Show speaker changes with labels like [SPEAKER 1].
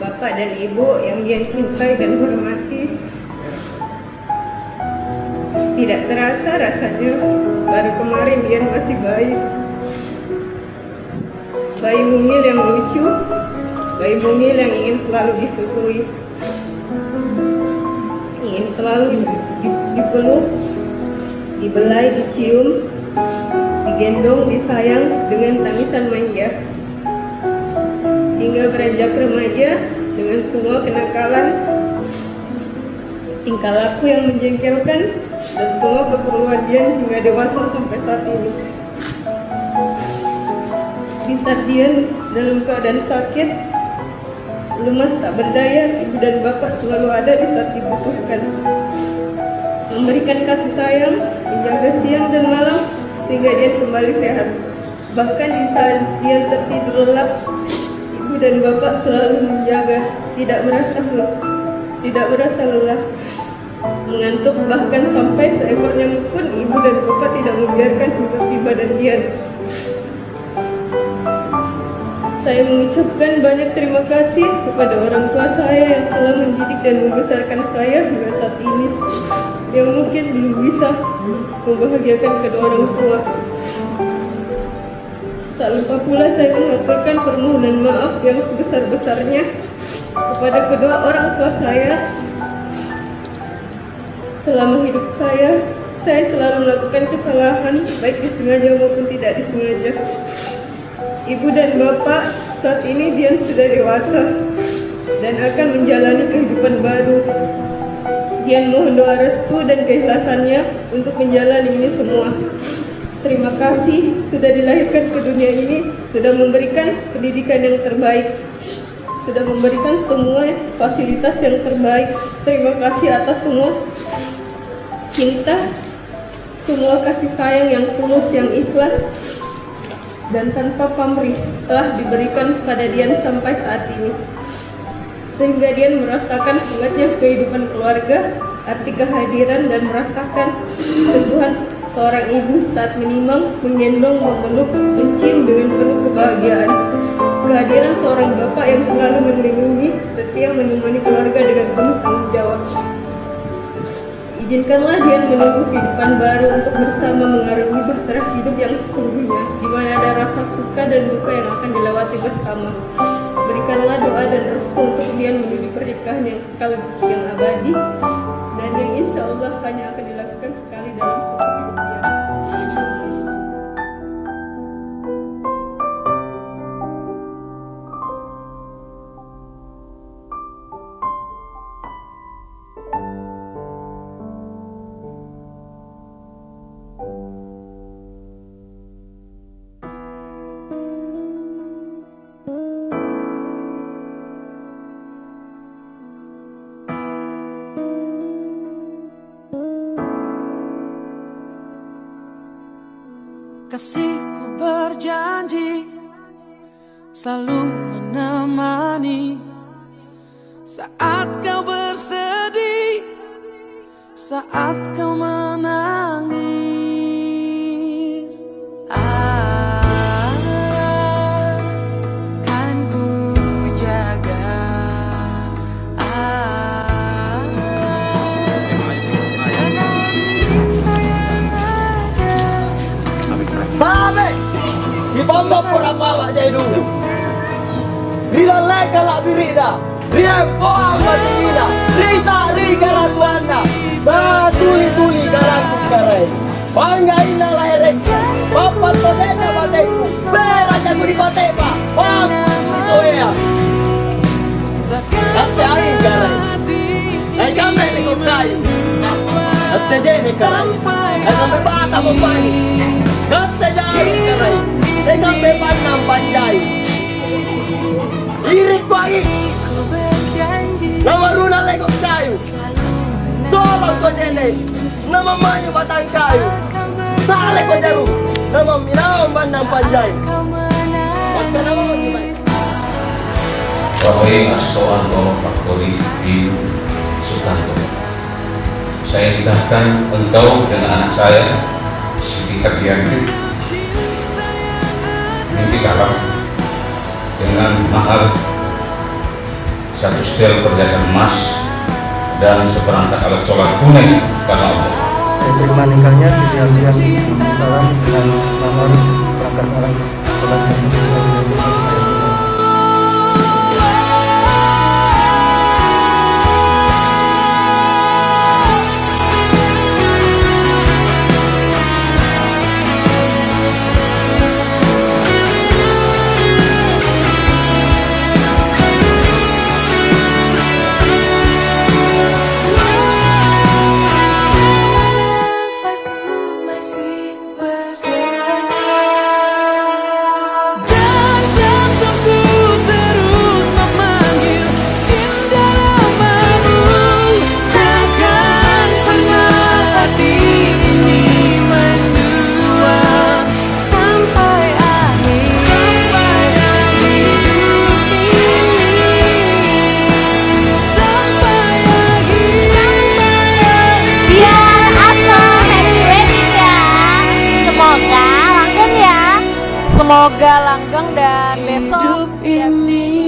[SPEAKER 1] Bapak dan Ibu yang Dian cintai dan hormati. Tidak terasa rasanya baru kemarin Dian masih bayi. Bayi mungil yang lucu, bayi mungil yang ingin selalu disusui, ingin selalu dipeluk, dibelai, dicium, digendong, disayang dengan tangisan manja. Hingga beranjak remaja dengan semua kenakalan, tingkah laku yang menjengkelkan, dan semua keperluan Dian hingga dewasa sampai saat ini. Di saat Dian dalam keadaan sakit, lemah tak berdaya, ibu dan bapak selalu ada di saat dibutuhkan, memberikan kasih sayang, menjaga siang dan malam sehingga Dian kembali sehat. Bahkan di saat Dian tertidur lelap, ibu dan bapak selalu menjaga, tidak merasa lelah, mengantuk, bahkan sampai seekor nyamuk pun ibu dan bapak tidak membiarkan hidup di badan Dian. Saya mengucapkan banyak terima kasih kepada orang tua saya yang telah mendidik dan membesarkan saya hingga saat ini, yang mungkin belum bisa membahagiakan kedua orang tua. Tak lupa pula saya mengaturkan permohonan maaf yang sebesar-besarnya kepada kedua orang tua saya. Selama hidup saya selalu melakukan kesalahan, baik disengaja maupun tidak disengaja. Ibu dan bapak, saat ini Dian sudah dewasa dan akan menjalani kehidupan baru. Dian mohon doa restu dan keikhlasannya untuk menjalani ini semua. Terima kasih sudah dilahirkan ke dunia ini, sudah memberikan pendidikan yang terbaik, sudah memberikan semua fasilitas yang terbaik. Terima kasih atas semua cinta, semua kasih sayang yang tulus, yang ikhlas dan tanpa pamrih telah diberikan pada Dian sampai saat ini, sehingga Dian merasakan hangatnya kehidupan keluarga, arti kehadiran dan merasakan sentuhan seorang ibu saat menimang, menggendong, memeluk, mencium dengan penuh kebahagiaan. Kehadiran seorang bapak yang selalu melindungi, setia menemani keluarga dengan penuh tanggung jawab. Izinkanlah Dian menunggu kehidupan baru untuk bersama mengarungi bahtera hidup yang sesungguhnya, di mana ada rasa suka dan duka yang akan dilewati bersama. Berikanlah doa dan restu untuk Dian menuju pernikahan yang kekal, yang abadi, dan yang insya Allah hanya akan dilakukan sekali dalam satu hidup Dian.
[SPEAKER 2] Kasihku berjanji selalu menemani saat kau bersedih, saat kau menangis. Akan ku jaga.
[SPEAKER 3] Babe, di bawah pura bawa saya dulu. Bila leka lak birida, riang koang matibida, risa riga ratuana, tuli karatu karai. Bangga ina lahirek, bapak todena bateku, bera jago di batepa, bang isoea. Ate aing karai, ay kame ni kayu, ate jene karai, ay kame bata mempani. Kata jari karai, dengan beban nampanjai. Irik kuari, nama runa lekok kayu. Solong ko jene, nama manyu batang kayu. Sale ko jaru, nama minau man nampanjai. Maka nama magimai.
[SPEAKER 4] Wahai Astoanto Faktori di Sukanto, saya nikahkan engkau dengan anak saya Siti Hardianti binti Salam dengan mahar 1 setel perhiasan emas, dan seperangkat alat sholat tunai karena Allah.
[SPEAKER 5] Saya terima nikahnya Siti Alfian Salam dengan mahar perangkat alat sholat yang
[SPEAKER 2] nafasku masih berdosa, dan jantungku terus memanggil indah namamu. Takkan pernah hati ini mendua sampai akhir hidup ini, sampai akhir.
[SPEAKER 6] Biar Asma happy wedding ya. Semoga langgeng ya. Semoga langgeng dan besok
[SPEAKER 2] Hidup ini